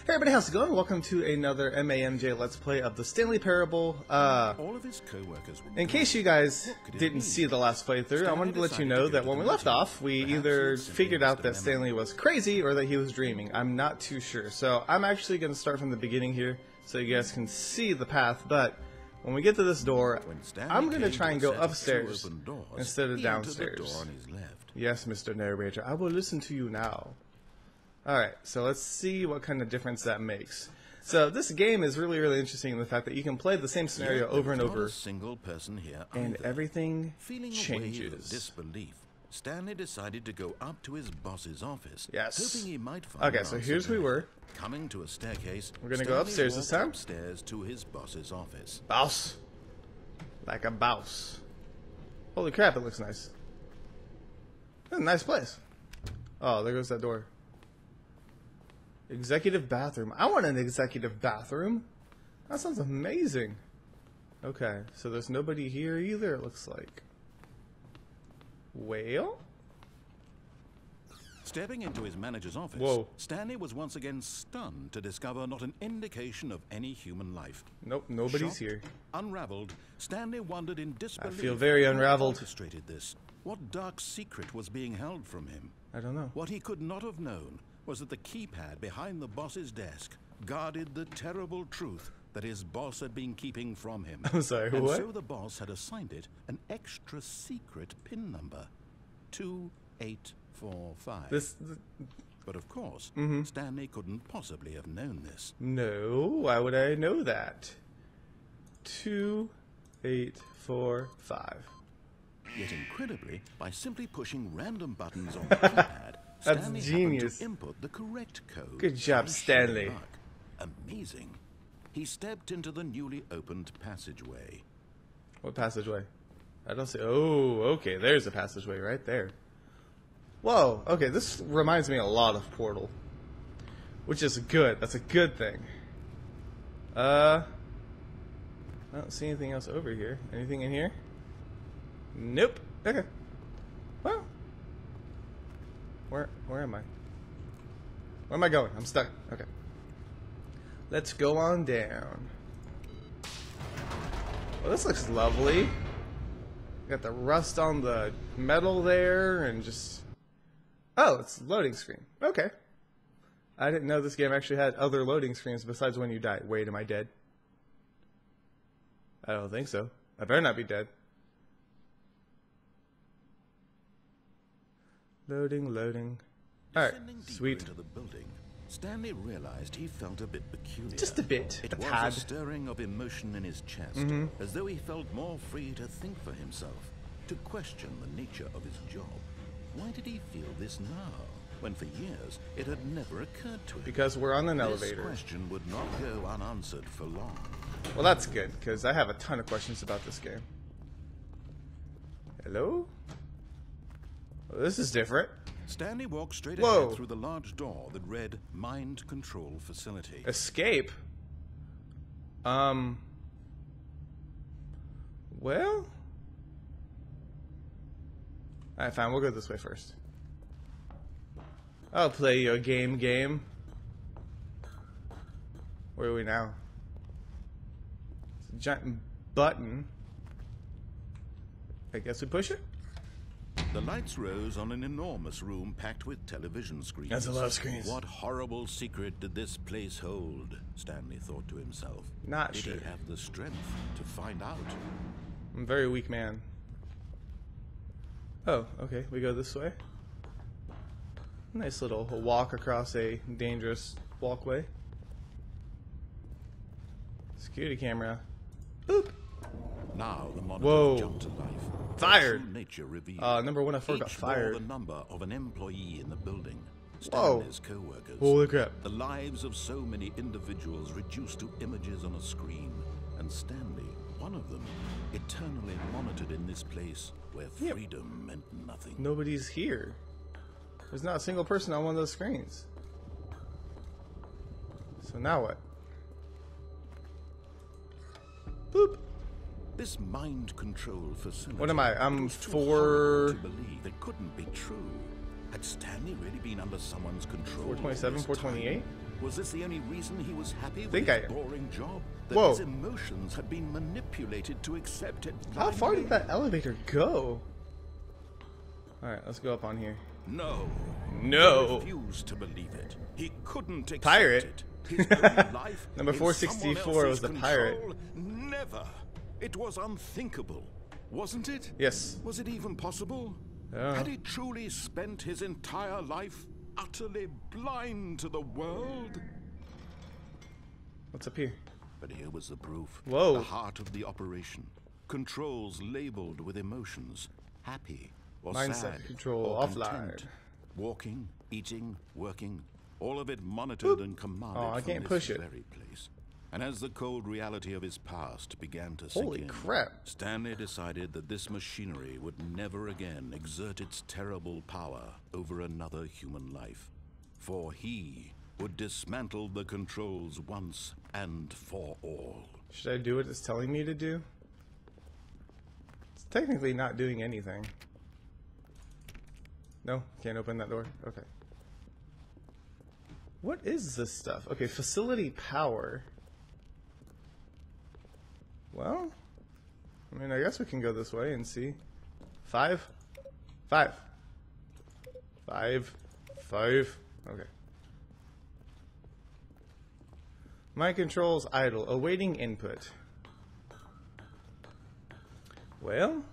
Hey everybody, how's it going? Welcome to another MAMJ Let's Play of the Stanley Parable. All of his co-workers In case you guys didn't see the last playthrough, I wanted to let you know that when we left off, we either figured out that Stanley was crazy or that he was dreaming. I'm not too sure. So I'm actually going to start from the beginning here so you guys can see the path, but when we get to this door, I'm going to try and go upstairs instead of downstairs. Yes, Mr. Narrator, I will listen to you now. Alright, so let's see what kind of difference that makes. So this game is really interesting in the fact that you can play the same scenario over and over, and everything changes. Disbelief. Stanley decided to go up to his boss's office, yes. hoping he might find okay, so here's where we were. Coming to a staircase, we're gonna go upstairs this time. Upstairs to his boss's office. Boss. Like a boss. Holy crap, it looks nice. It's a nice place. Oh, there goes that door. Executive bathroom. I want an executive bathroom. That sounds amazing. Okay, so there's nobody here either, it looks like. Well? Stepping into his manager's office, whoa. Stanley was once again stunned to discover not an indication of any human life. Nope, nobody's Shocked, here. Unraveled, Stanley wondered in disbelief. I feel very unraveled. What orchestrated this? What dark secret was being held from him? I don't know. What he could not have known was that the keypad behind the boss's desk guarded the terrible truth that his boss had been keeping from him. I'm sorry, and what? so the boss had assigned it an extra secret PIN number, 2845. But of course, Stanley couldn't possibly have known this. No, why would I know that? 2845. Yet incredibly, by simply pushing random buttons on the keypad, That's Stanley genius. to input the correct code. Good job, Stanley. Amazing. He stepped into the newly opened passageway. What passageway? I don't see. Oh, okay. There's a passageway right there. Whoa. Okay, this reminds me a lot of Portal, which is good. That's a good thing. I don't see anything else over here. Anything in here? Nope. Okay. Well. Where am I? Where am I going? I'm stuck. Okay. Let's go on down. Well, this looks lovely. Got the rust on the metal there and just... Oh, it's loading screen. Okay. I didn't know this game actually had other loading screens besides when you die. Wait, am I dead? I don't think so. I better not be dead. Loading. Alright, sweet. Into the building, Stanley realized he felt a bit peculiar. Just a bit. It was a stirring of emotion in his chest, as though he felt more free to think for himself, to question the nature of his job. Why did he feel this now, when for years it had never occurred to him? Because we're on an elevator. This question would not go unanswered for long. Well, that's good, because I have a ton of questions about this game. Hello? Well, this is different. Stanley walked straight ahead through the large door that read Mind Control Facility. Escape? Well? Alright, fine, we'll go this way first. I'll play you a game. Where are we now? It's a giant button. I guess we push it? The lights rose on an enormous room packed with television screens. That's a lot of screens. What horrible secret did this place hold? Stanley thought to himself. Not did sure. Did he have the strength to find out? I'm a very weak man. Oh, okay, we go this way. Nice little walk across a dangerous walkway. Security camera. Boop. Now the monitor jumped to life. Fired. Nature revealed. Number 104 got fired. The number of an employee in the building. Stanley's co-workers. Holy crap. The lives of so many individuals reduced to images on a screen. And Stanley, one of them, eternally monitored in this place where freedom meant nothing. Nobody's here. There's not a single person on one of those screens. So now what? Boop. This mind control facility. What am I? I'm to believe it couldn't be true. Had Stanley really been under someone's control? 427, 428? Was this the only reason he was happy with Think his I am. boring job? That Whoa. his emotions had been manipulated to accept it blindly? How far did that elevator go? Alright, let's go up on here. No. No. He refused to believe it. He couldn't accept Pirate. it. His own life Number in 464 someone was the else's pirate. control? Never. It was unthinkable, wasn't it? Yes. Was it even possible? Had he truly spent his entire life utterly blind to the world? What's up here? But here was the proof. Whoa. The heart of the operation. Controls labeled with emotions. Happy or Mindset sad control or offline. content. Walking, eating, working. All of it monitored and commanded Oh, I from can't this push it. very place. And as the cold reality of his past began to Holy sink in, crap. Stanley decided that this machinery would never again exert its terrible power over another human life. For he would dismantle the controls once and for all. Should I do what it's telling me to do? It's technically not doing anything. No, can't open that door. Okay. What is this stuff? Okay, facility power. Well, I mean, I guess we can go this way and see. 5? 5. 5. 5. Okay. My controls idle, awaiting input. Well,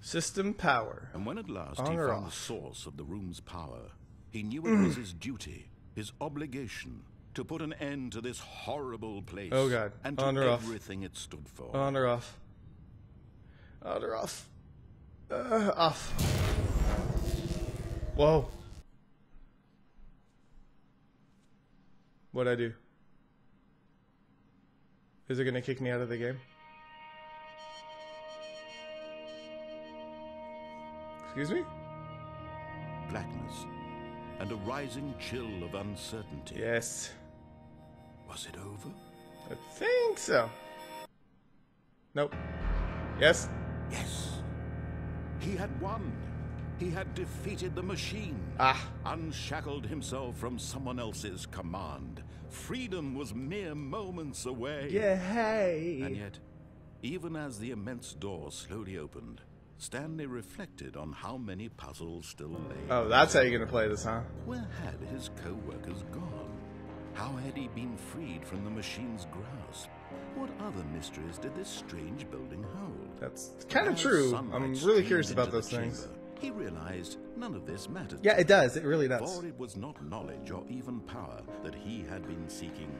system power. And when at last On he or found the off? source of the room's power, he knew it was his duty, his obligation, to put an end to this horrible place. Oh god. And to On or off? everything it stood for. On or off? On or off? Off. Whoa. What'd I do? Is it gonna kick me out of the game? Excuse me? Blackness and a rising chill of uncertainty. Yes. Was it over? I think so. Nope. Yes. Yes. He had won. He had defeated the machine. Ah. Unshackled himself from someone else's command. Freedom was mere moments away. Yeah, hey. And yet, even as the immense door slowly opened, Stanley reflected on how many puzzles still lay. Oh, that's how you're gonna play this, huh? Where had his co-workers gone? How had he been freed from the machine's grasp? What other mysteries did this strange building hold? That's kind of As true. sunlight I'm really streamed curious about into the those things. chamber, he realized none of this mattered. Yeah, it does. It really does. For it was not knowledge or even power that he had been seeking,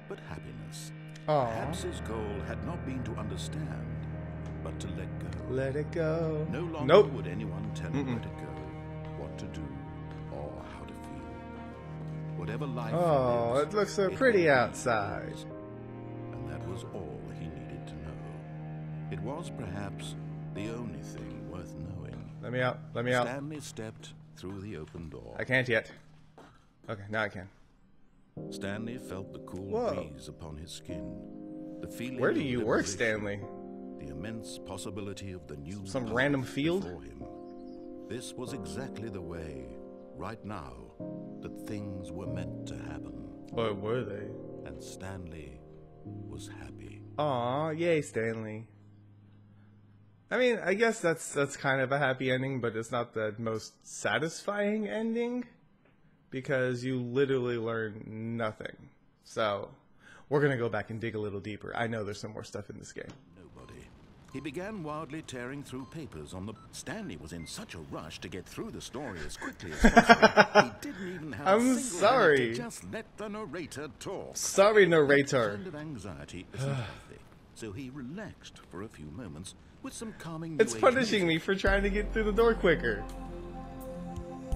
but happiness. Aw. Perhaps his goal had not been to understand, but to let go. Let it go. No longer Nope. would anyone tell him where to go, what to do, or how to feel. Whatever life Oh, lives, it looks so it pretty will be outside. his. And that was all he needed to know. It was perhaps the only thing worth knowing. Let me out. Let me out. Stanley stepped through the open door. I can't yet. Okay, now I can. Stanley felt the cool Whoa. breeze upon his skin. The feeling Where do of you work, liberation, Stanley? The immense possibility of the new Some life random field? before him. This was exactly the way, right now, that things were meant to happen. Or were they? And Stanley was happy. Aw, yay, Stanley. I mean, I guess that's kind of a happy ending, but it's not the most satisfying ending because you literally learn nothing. So, we're gonna go back and dig a little deeper. I know there's some more stuff in this game. Nobody. He began wildly tearing through papers on the... Stanley was in such a rush to get through the story as quickly as possible. He didn't even have I'm a single sorry. minute to just let the narrator talk. Sorry, That narrator. kind of anxiety isn't healthy, so he relaxed for a few moments with some calming It's New Age punishing music. me for trying to get through the door quicker.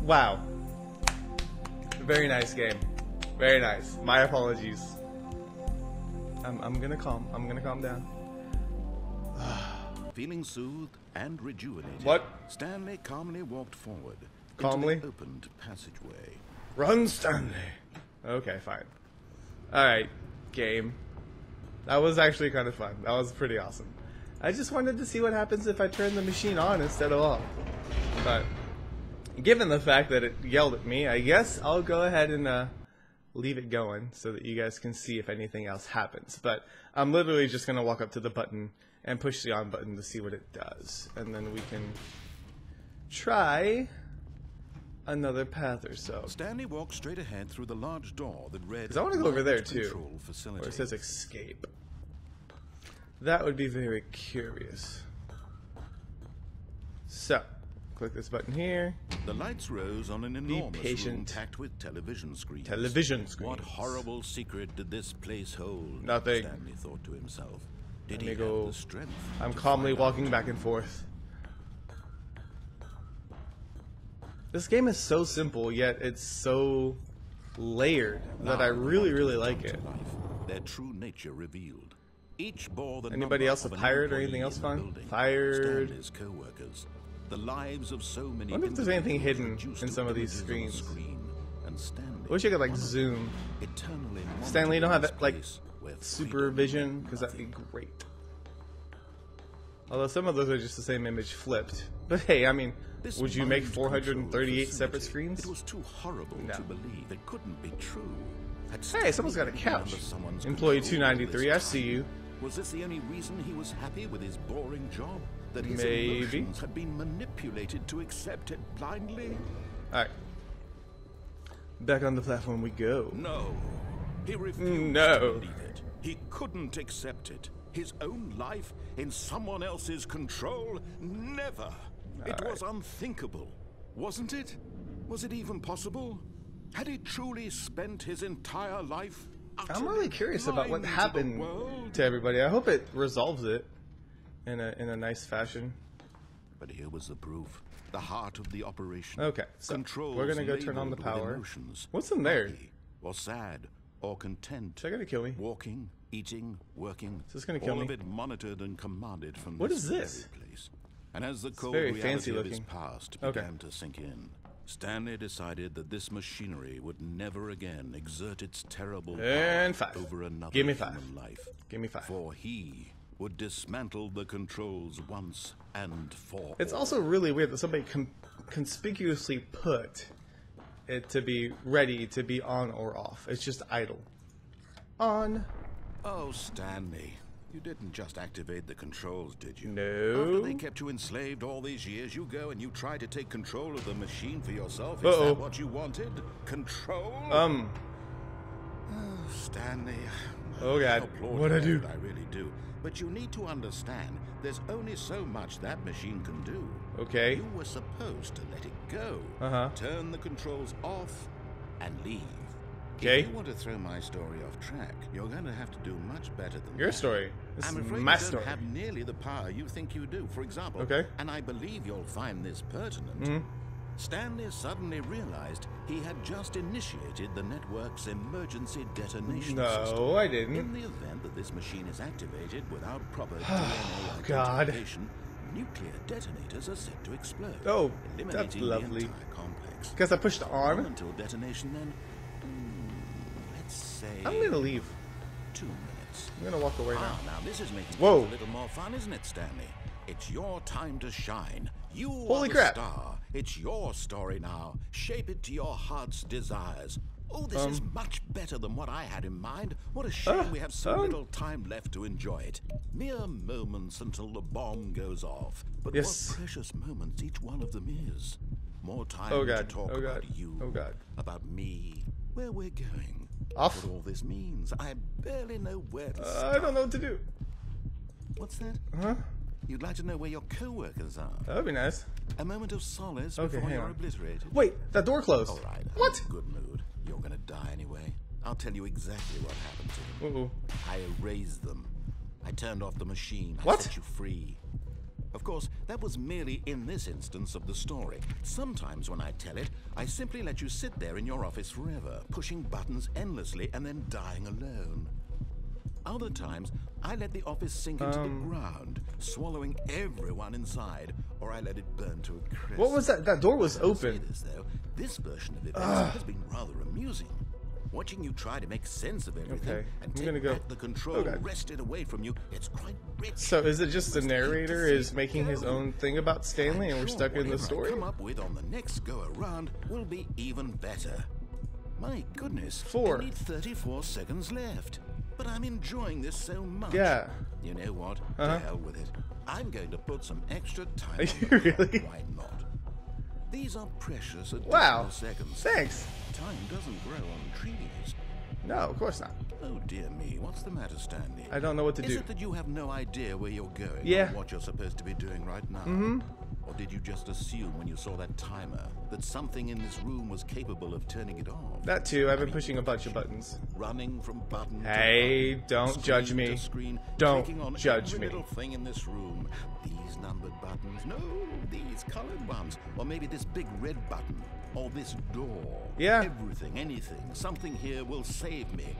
Wow. Very nice game. Very nice. My apologies. I'm gonna calm down. Feeling soothed and rejuvenated, What? Stanley calmly walked forward Calmly? into the opened passageway. Run, Stanley. Okay, fine. Alright, game. That was actually kind of fun. That was pretty awesome. I just wanted to see what happens if I turn the machine on instead of off. But given the fact that it yelled at me, I guess I'll go ahead and leave it going so that you guys can see if anything else happens. But I'm literally just going to walk up to the button and push the on button to see what it does. And then we can try another path or so. Stanley walked straight ahead through the large door that read, because I want to go over there too, facility, where it says escape. That would be very curious. So, click this button here. The lights rose on an enormous room packed with television screens. What horrible secret did this place hold? Nothing. Stanley thought to himself. Did Let he me have go. the strength? I'm calmly walking back and forth. This game is so simple, yet it's so layered that I really, really like it. Their true nature revealed. Each bore the Anybody else a pirate or anything else fun? Fired. Stanley's co-workers. The lives of so many. I wonder if there's anything hidden in some of these screens. I wish I could like zoom. Stanley, you don't have like supervision, because that'd be great. Although some of those are just the same image flipped. But hey, I mean, would you make 438 separate screens? It was too horrible to believe. It couldn't be true. Hey, someone's got a couch. Employee 293, I see you. Was this the only reason he was happy with his boring job? That his Maybe. emotions had been manipulated to accept it blindly? Alright. Back on the platform we go. No. He refused to believe it. He couldn't accept it. His own life in someone else's control? Never. It was unthinkable. Wasn't it? Was it even possible? Had he truly spent his entire life? I'm really curious about what happened to everybody. I hope it resolves it in a nice fashion. But here was the proof. The heart of the operation. Okay, so we're gonna go turn on the power. What's in there? Or sad, or content. Is that gonna kill me? Walking, eating, working. Is this gonna kill me? All of it monitored and commanded from what this is this? place. And as the cold very reality fancy of his looking. past began to sink in, Stanley decided that this machinery would never again exert its terrible and power 5. over another Give me 5. human life. Give me 5. For he would dismantle the controls once and for It's all. also really weird that somebody conspicuously put it to be ready to be on or off. It's just idle. On. Oh, Stanley. You didn't just activate the controls, did you? No. After they kept you enslaved all these years, you go and you try to take control of the machine for yourself. Is that what you wanted? Control? Oh, Stanley. Oh, God. What'd I do? I really do. But you need to understand, there's only so much that machine can do. Okay. You were supposed to let it go. Turn the controls off and leave. Okay. If you want to throw my story off track, you're going to have to do much better than Your that. story. This I'm is afraid my you story. don't have nearly the power you think you do. For example, and I believe you'll find this pertinent, Stanley suddenly realized he had just initiated the network's emergency detonation system. No, I didn't. In the event that this machine is activated without proper DNA identification, nuclear detonators are set to explode. Oh, eliminating that's lovely. the entire complex. Because I pushed the arm. Until detonation, then, let's say I'm gonna leave. 2 minutes. I'm gonna walk away now. Now this is making Whoa. things a little more fun, isn't it, Stanley? It's your time to shine. You Holy are the crap. star. It's your story now. Shape it to your heart's desires. Oh, this is much better than what I had in mind. What a shame we have so little time left to enjoy it. Mere moments until the bomb goes off. But what precious moments each one of them is. More time to talk about you, about me, where we're going. Off. What all this means. I barely know where to start. I don't know what to do. What's that? You'd like to know where your co-workers are. That would be nice. A moment of solace before you're obliterated. Wait, that door closed. All right. What? I'm in a good mood. You're gonna die anyway. I'll tell you exactly what happened to them. I erased them. I turned off the machine. I set you free. Of course, that was merely in this instance of the story. Sometimes when I tell it, I simply let you sit there in your office forever, pushing buttons endlessly and then dying alone. Other times, I let the office sink into the ground, swallowing everyone inside, or I let it burn to a crisp. What was that? That door was open. This version of events has been rather amusing. Watching you try to make sense of everything Okay, and I'm take gonna go. back the control wrested away from you, it's quite rich. So is it just the narrator is making his own thing about Stanley and we're stuck in the story? Come up with on the next go around will be even better. My goodness, 4. I need 34 seconds left. But I'm enjoying this so much. Yeah. You know what? To hell with it. I'm going to put some extra time Are on you the clock. really? Why not? These are precious Wow. seconds. Thanks. Time doesn't grow on trees. No, of course not. Oh dear me, what's the matter, Stanley? I don't know what to Is do. it that you have no idea where you're going Yeah. or what you're supposed to be doing right now? Or did you just assume when you saw that timer that something in this room was capable of turning it off? That too. I've been pushing a bunch of buttons. Running from button Hey, to button, don't screen judge me. to screen, Don't clicking on judge every me. little thing in this room. These numbered buttons, no, these colored ones, or maybe this big red button, or this door. Yeah. Everything, anything, something here will save me.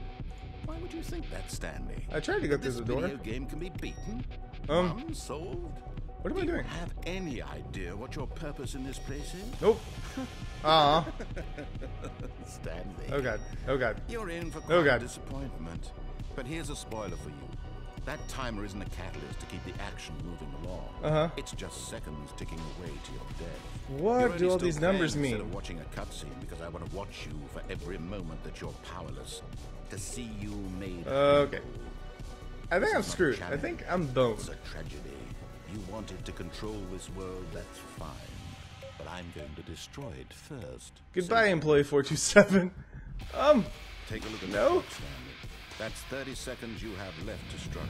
Why would you think that, Stanley? I tried to go through This the door. video game can be beaten. Won, solved. What am I Do you doing? have any idea what your purpose in this place is? Nope. Aw. Stanley. Oh god. Oh god. You're in for Oh, quite God. disappointment. But here's a spoiler for you. That timer isn't a catalyst to keep the action moving along. It's just seconds ticking away to your death. What You're do only all still these numbers playing mean? Instead of watching a cutscene because I want to watch you for every moment that you're powerless. To see you made. Okay. I think I'm This is not screwed. I challenge. think I'm boned. It's a tragedy. You wanted to control this world, that's fine. But I'm going to destroy it first. Goodbye, employee 427. Take a look at No. the clock, Stanley. That's 30 seconds you have left to struggle.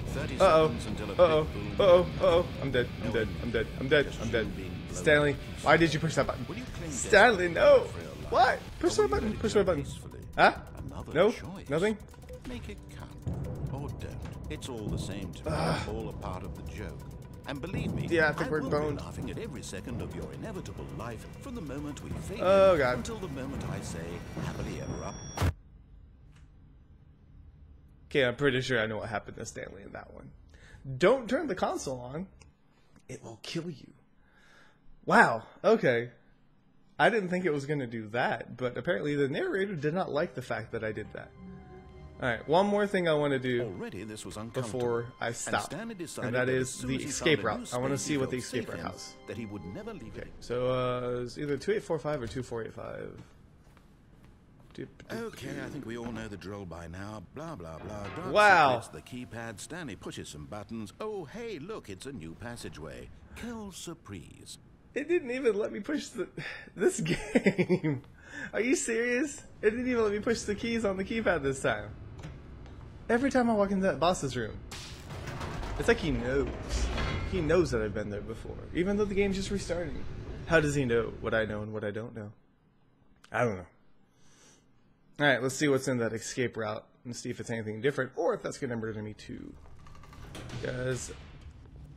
30 Uh-oh. seconds until a Uh-oh. big boom. Uh-oh. Uh-oh. I'm dead. I'm dead. I'm dead. I'm dead. I'm dead. Stanley, why did you push that button? Will you cling Stanley, no! for your life? What? Push Or that will you button. let it Push go that button. peacefully? Huh? Another No? choice. Nothing? Make it count. Or don't. It's all the same to me. All a part of the joke. And believe me, Yeah, I think we're will boned. be laughing at every second of your inevitable life from the moment we fade Oh, in God. until the moment I say happily ever up. Okay, I'm pretty sure I know what happened to Stanley in that one. Don't turn the console on. It will kill you. Wow. Okay. I didn't think it was going to do that, but apparently the narrator did not like the fact that I did that. Alright, one more thing I want to do Already this was uncomfortable. before I stop. Stanley decided And that as is soon the as he escape found a new route. I want to space see he what the felt escape safe route in, house. that he would never leave Okay, it. so it's either 2845 or 2485. Okay, I think we all know the drill by now. Blah, blah, blah. Dark Wow. secrets, the keypad. Stanley pushes some buttons. Oh, hey, look, it's a new passageway. Quelle surprise. It didn't even let me push this game. Are you serious? It didn't even let me push the keys on the keypad this time. Every time I walk into that boss's room, it's like he knows. He knows that I've been there before, even though the game's just restarting. How does he know what I know and what I don't know? I don't know. Alright, let's see what's in that escape route and see if it's anything different or if that's going to murder me too. Because,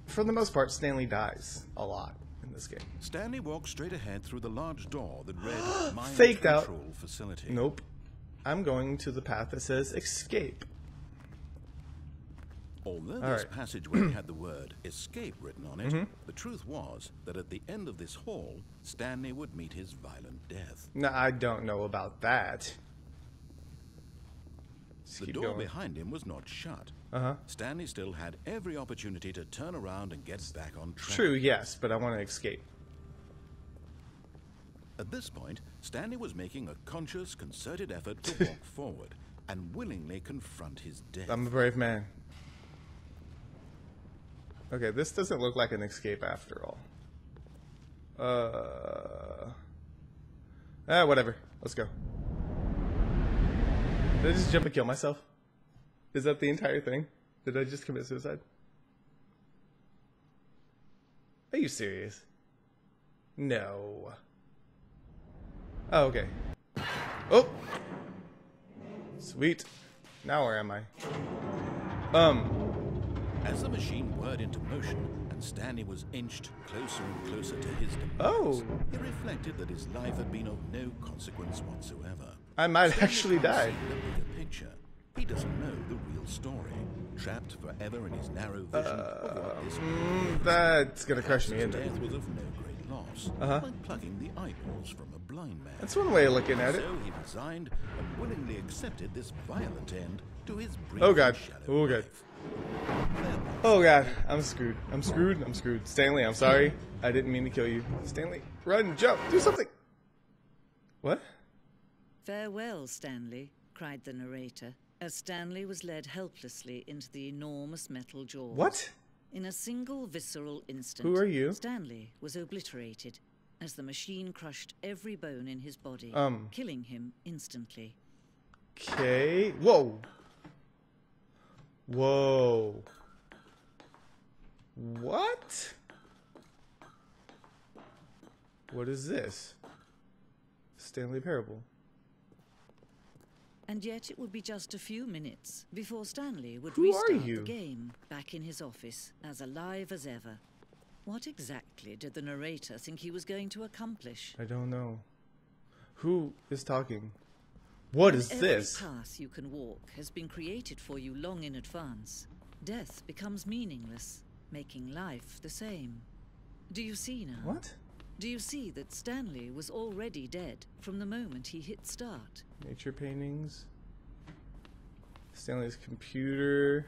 for the most part, Stanley dies a lot in this game. Stanley walks straight ahead through the large door that read Mind Faked out. Control Facility. Nope. I'm going to the path that says escape. Although All this right. passageway had the word escape written on it, the truth was that at the end of this hall, Stanley would meet his violent death. No, I don't know about that. Just The keep door going. behind him was not shut. Uh-huh. Stanley still had every opportunity to turn around and get back on track. True, yes, but I want to escape. At this point, Stanley was making a conscious, concerted effort to walk forward and willingly confront his death. I'm a brave man. Okay, this doesn't look like an escape after all. Whatever. Let's go. Did I just jump and kill myself? Is that the entire thing? Did I just commit suicide? Are you serious? No. Oh, okay. Oh! Sweet. Now where am I? As the machine whirred into motion and Stanley was inched closer and closer to his demise, Oh! he reflected that his life had been of no consequence whatsoever. I might Stanley actually can't die. see the bigger picture. He doesn't know the real story, trapped forever in his narrow vision of what this world is. That's gonna crush me, His isn't it? death was of no great loss by plucking the eyeballs from a blind man. That's one way of looking at it. So he resigned and willingly accepted this violent end to his brief Oh god. shallow Oh god. life. Oh god. I'm screwed. I'm screwed. I'm screwed. Stanley, I'm sorry. I didn't mean to kill you. Stanley, run, jump, do something. What? Farewell, Stanley, cried the narrator, as Stanley was led helplessly into the enormous metal jaws. What? In a single visceral instant, Who are you? Stanley was obliterated as the machine crushed every bone in his body, killing him instantly. Okay. Whoa. Whoa. What? What is this? Stanley Parable. And yet it would be just a few minutes before Stanley would Who are restart you? the game, back in his office, as alive as ever. What exactly did the narrator think he was going to accomplish? I don't know. Who is talking? What is this? Every path you can walk has been created for you long in advance. Death becomes meaningless, making life the same. Do you see now? What? Do you see that Stanley was already dead from the moment he hit start? Nature paintings. Stanley's computer.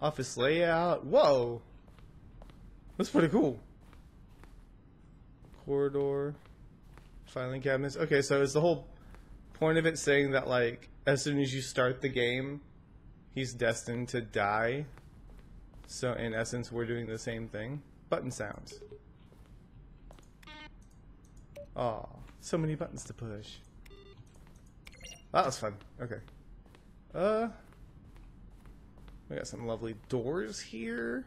Office layout. Whoa! That's pretty cool. Corridor. Filing cabinets. Okay, so is the whole point of it saying that, like, as soon as you start the game, he's destined to die? So, in essence, we're doing the same thing. Button sounds. Aw, so many buttons to push. That was fun. Okay. We got some lovely doors here.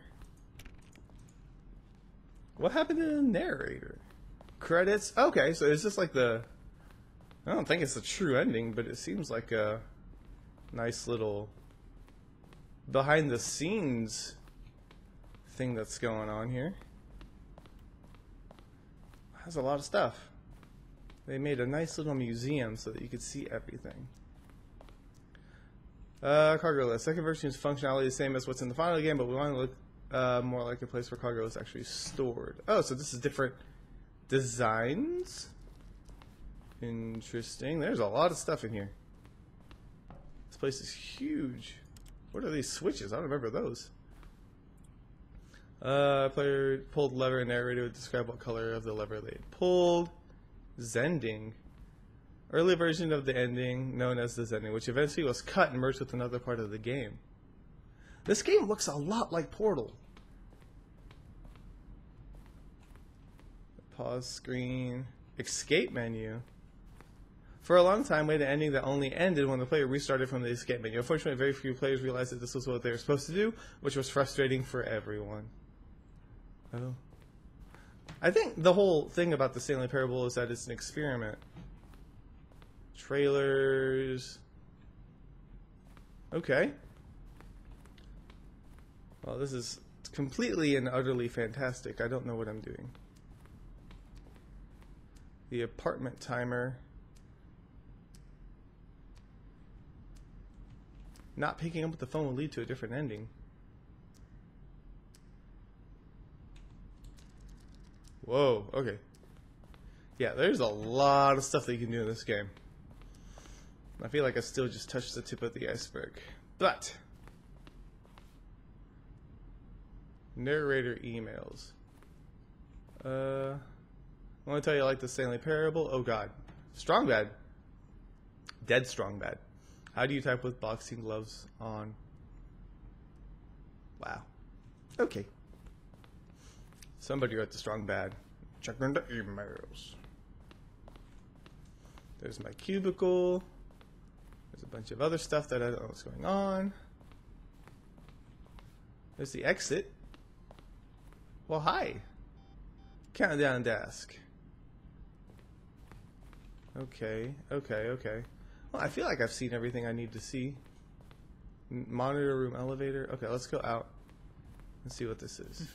What happened to the narrator? Credits? Okay, so it's just like the... I don't think it's a true ending, but it seems like a nice little behind the scenes thing that's going on here. Has a lot of stuff. They made a nice little museum so that you could see everything. Cargo list. Second version's functionality is the same as what's in the final game, but we want to look more like a place where cargo is actually stored. Oh, so this is different designs? Interesting. There's a lot of stuff in here. This place is huge. What are these switches? I don't remember those. Player pulled lever and narrator would describe what color of the lever they pulled. Zending. Early version of the ending known as the Zending, which eventually was cut and merged with another part of the game. This game looks a lot like Portal. Pause screen. Escape menu. For a long time, we had an ending that only ended when the player restarted from the escape menu. Unfortunately, very few players realized that this was what they were supposed to do, which was frustrating for everyone. Oh. I think the whole thing about the Stanley Parable is that it's an experiment. Trailers. Okay. Well, this is completely and utterly fantastic. I don't know what I'm doing. The apartment timer. Not picking up the phone will lead to a different ending. Whoa, okay. Yeah, there's a lot of stuff that you can do in this game. I feel like I still just touched the tip of the iceberg. But narrator emails. I want to tell you I like the Stanley Parable. Oh god. Strong bad. Dead strong bad. How do you type with boxing gloves on? Wow. Okay. Somebody wrote the strong bad. Checking the emails. There's my cubicle. There's a bunch of other stuff that I don't know what's going on. There's the exit. Well, hi. Countdown desk. Okay, okay, okay. Well, I feel like I've seen everything I need to see. Monitor room elevator. Okay, let's go out and see what this is.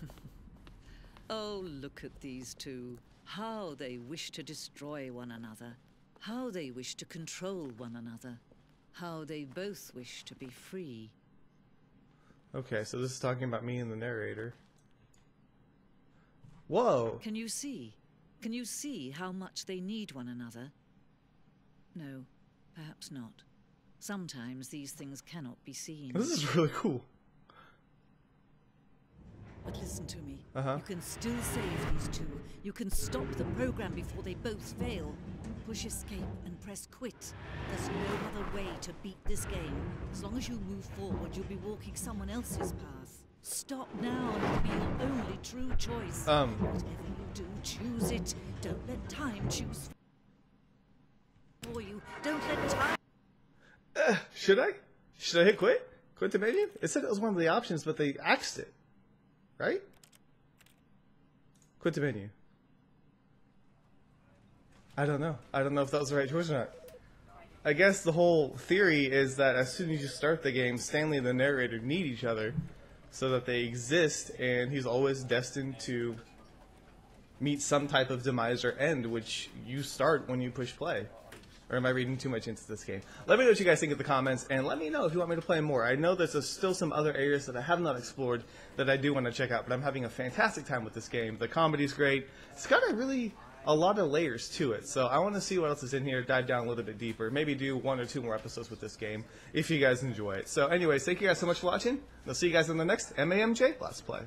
Oh, look at these two. How they wish to destroy one another. How they wish to control one another. How they both wish to be free. Okay, so this is talking about me and the narrator. Whoa! Can you see? Can you see how much they need one another? No, perhaps not. Sometimes these things cannot be seen. This is really cool. But listen to me. You can still save these two. You can stop the program before they both fail. Push escape and press quit. There's no other way to beat this game. As long as you move forward, you'll be walking someone else's path. Stop now and it'll be your only true choice. Whatever you do, choose it. Don't let time choose for you. Don't let time... Should I? Should I hit quit? Quit the menu? It said it was one of the options, but they axed it. Right? Quit the menu. I don't know. I don't know if that was the right choice or not. I guess the whole theory is that as soon as you start the game, Stanley and the narrator need each other so that they exist, and he's always destined to meet some type of demise or end, which you start when you push play. Or am I reading too much into this game? Let me know what you guys think in the comments, and let me know if you want me to play more. I know there's still some other areas that I have not explored that I do want to check out, but I'm having a fantastic time with this game. The comedy's great. It's got a lot of layers to it, so I want to see what else is in here, dive down a little bit deeper, maybe do 1 or 2 more episodes with this game, if you guys enjoy it. So anyways, thank you guys so much for watching. I'll see you guys in the next MAMJ Let's Play.